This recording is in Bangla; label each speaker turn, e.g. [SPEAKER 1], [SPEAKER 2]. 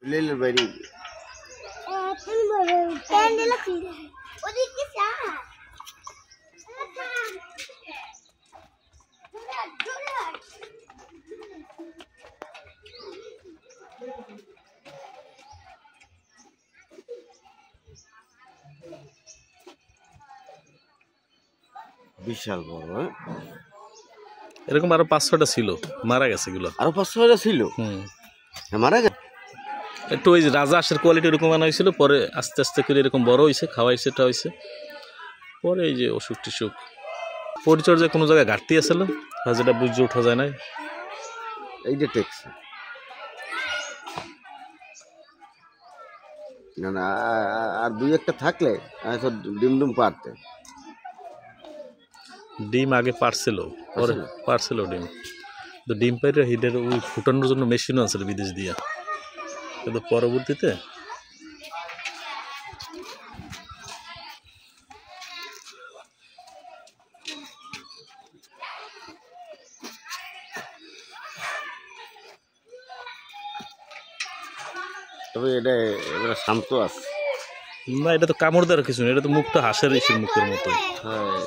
[SPEAKER 1] Little very. বিশাল বড়
[SPEAKER 2] এরকম আরো 5-6টা ছিল, মারা গেছে এগুলো।
[SPEAKER 1] আরো 5-6টা ছিল, মারা গেছে।
[SPEAKER 2] একটু ওই রাজা আঁশের কোয়ালিটি এরকম আনা হয়েছিল, পরে আস্তে আস্তে করে এরকম বড় হয়েছে, খাওয়াইছে হয়েছে, পরে এই যে অসুখ টসুখ পরিচর্যায় কোনো জায়গায় ঘাটতি আসলে যেটা বুঝে ওঠা যায় না।
[SPEAKER 1] এই যে টেক্স না না, আর দুই একটা থাকলে ডিম ডিম পারতে।
[SPEAKER 2] ডিম আগে পারছিল, পরে পারছিল ডিম, তো ডিম পাইরে হিডের ওই ফুটানোর জন্য মেশিনও আছে বিদেশ দিয়া, কিন্তু পরবর্তীতে
[SPEAKER 1] তবে এটা এবারে শান্ত আছে
[SPEAKER 2] না, এটা তো কামড় দেওয়ার কিছু না, এটা তো মুখটা হাঁসের ইসের মুখের মতো।
[SPEAKER 1] হ্যাঁ